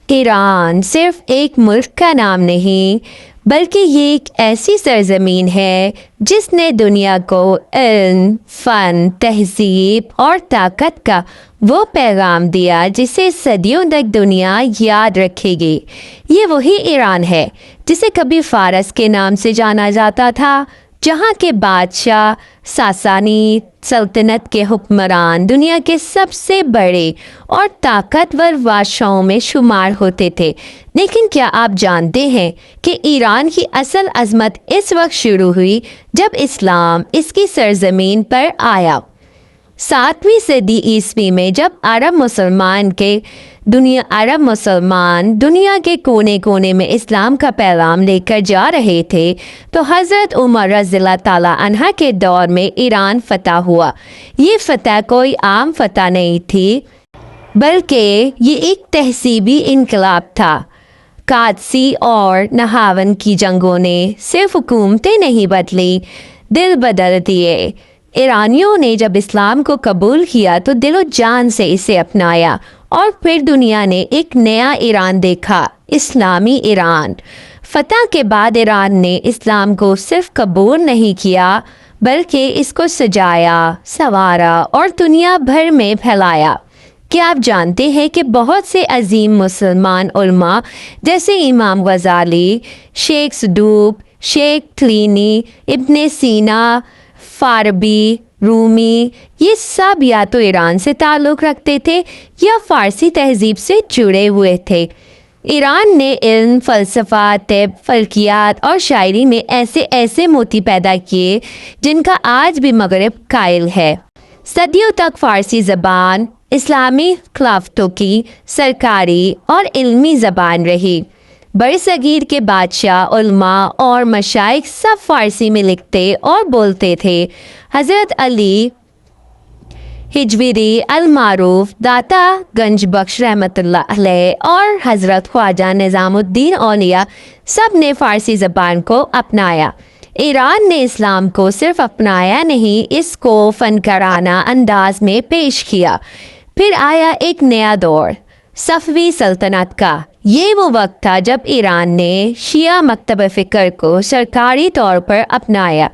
ایران صرف ایک ملک کا نام نہیں بلکہ یہ ایک ایسی سرزمین ہے جس نے دنیا کو علم، فن، تہذیب اور طاقت کا وہ پیغام دیا جسے صدیوں تک دنیا یاد رکھے گی۔ یہ وہی ایران ہے جسے کبھی فارس کے نام سے جانا جاتا تھا، جہاں کے بادشاہ ساسانی سلطنت کے حکمران دنیا کے سب سے بڑے اور طاقتور بادشاہوں میں شمار ہوتے تھے۔ لیکن کیا آپ جانتے ہیں کہ ایران کی اصل عظمت اس وقت شروع ہوئی جب اسلام اس کی سرزمین پر آیا؟ 7ویں صدی عیسوی میں جب عرب مسلمان دنیا کے کونے کونے میں اسلام کا پیغام لے کر جا رہے تھے تو حضرت عمر رضی اللہ تعالیٰ عنہ کے دور میں ایران فتح ہوا۔ یہ فتح کوئی عام فتح نہیں تھی بلکہ یہ ایک تہذیبی انقلاب تھا۔ قادسی اور نہاون کی جنگوں نے صرف حکومتیں نہیں بدلی، دل بدل دیے۔ ایرانیوں نے جب اسلام کو قبول کیا تو دل و جان سے اسے اپنایا اور پھر دنیا نے ایک نیا ایران دیکھا، اسلامی ایران۔ فتح کے بعد ایران نے اسلام کو صرف قبول نہیں کیا بلکہ اس کو سجایا، سنوارا اور دنیا بھر میں پھیلایا۔ کیا آپ جانتے ہیں کہ بہت سے عظیم مسلمان علماء جیسے امام غزالی، شیخ صدوق، شیخ کلینی، ابن سینا، فارابی، رومی، یہ سب یا تو ایران سے تعلق رکھتے تھے یا فارسی تہذیب سے جڑے ہوئے تھے۔ ایران نے علم، فلسفہ، طب، فلکیات اور شاعری میں ایسے موتی پیدا کیے جن کا آج بھی مغرب قائل ہے۔ صدیوں تک فارسی زبان اسلامی خلافتوں کی سرکاری اور علمی زبان رہی۔ برصغیر کے بادشاہ، علماء اور مشائخ سب فارسی میں لکھتے اور بولتے تھے۔ حضرت علی ہجویری المعروف، داتا گنج بخش رحمۃ اللہ علیہ اور حضرت خواجہ نظام الدین اولیاء سب نے فارسی زبان کو اپنایا۔ ایران نے اسلام کو صرف اپنایا نہیں، اس کو فنکارانہ انداز میں پیش کیا۔ پھر آیا ایک نیا دور، صفوی سلطنت کا۔ یہ وہ وقت تھا جب ایران نے شیعہ مکتب فکر کو سرکاری طور پر اپنایا۔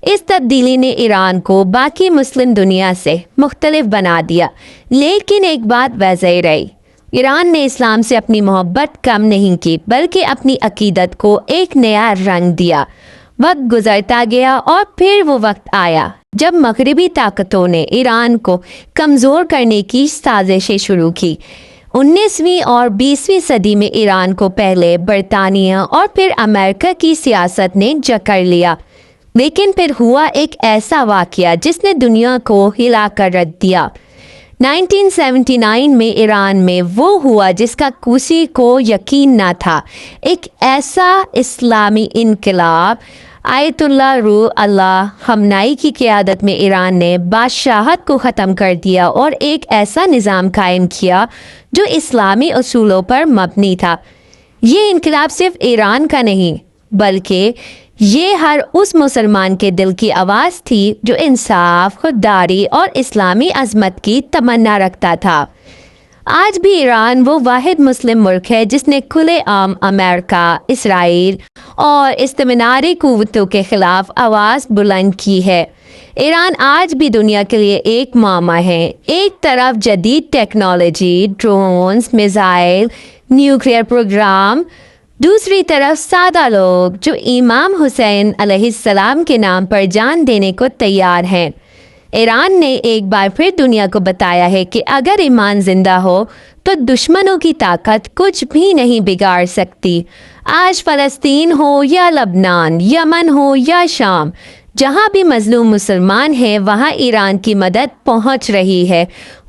اس تبدیلی نے ایران کو باقی مسلم دنیا سے مختلف بنا دیا، لیکن ایک بات واضح رہی، ایران نے اسلام سے اپنی محبت کم نہیں کی بلکہ اپنی عقیدت کو ایک نیا رنگ دیا۔ وقت گزرتا گیا اور پھر وہ وقت آیا جب مغربی طاقتوں نے ایران کو کمزور کرنے کی سازشیں شروع کی۔ 19ویں اور 20ویں صدی میں ایران کو پہلے برطانیہ اور پھر امریکہ کی سیاست نے جکڑ لیا، لیکن پھر ہوا ایک ایسا واقعہ جس نے دنیا کو ہلا کر رکھ دیا۔ 1979 میں ایران میں وہ ہوا جس کا کسی کو یقین نہ تھا، ایک ایسا اسلامی انقلاب۔ آیت اللہ روح اللہ خامنئی کی قیادت میں ایران نے بادشاہت کو ختم کر دیا اور ایک ایسا نظام قائم کیا جو اسلامی اصولوں پر مبنی تھا۔ یہ انقلاب صرف ایران کا نہیں بلکہ یہ ہر اس مسلمان کے دل کی آواز تھی جو انصاف، خودداری اور اسلامی عظمت کی تمنا رکھتا تھا۔ آج بھی ایران وہ واحد مسلم ملک ہے جس نے کھلے عام امریکہ، اسرائیل اور استعماری قوتوں کے خلاف آواز بلند کی ہے۔ ایران آج بھی دنیا کے لیے ایک معمہ ہے۔ ایک طرف جدید technology, drones, missile, nuclear programme, دوسری طرف سادہ لوگ جو امام حسین علیہ السلام کے نام پر جان دینے کو تیار ہیں۔ ایران نے ایک بار پھر دنیا کو بتایا ہے کہ اگر ایمان زندہ ہو تو دشمنوں کی طاقت کچھ بھی نہیں بگاڑ سکتی۔ آج فلسطین ہو یا لبنان، یمن ہو یا شام، جہاں بھی مظلوم مسلمان ہیں وہاں ایران کی مدد پہنچ رہی ہے۔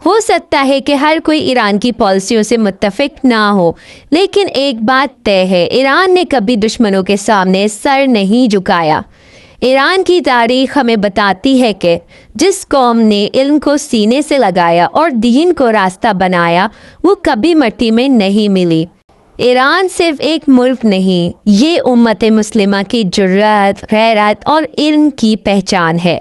ہو سکتا ہے کہ ہر کوئی ایران کی پالیسیوں سے متفق نہ ہو، لیکن ایک بات طے ہے، ایران نے کبھی دشمنوں کے سامنے سر نہیں جھکایا۔ ایران کی تاریخ ہمیں بتاتی ہے کہ جس قوم نے علم کو سینے سے لگایا اور دین کو راستہ بنایا وہ کبھی مٹی میں نہیں ملی۔ ایران صرف ایک ملک نہیں، یہ امت مسلمہ کی جرأت، غیرت اور علم کی پہچان ہے۔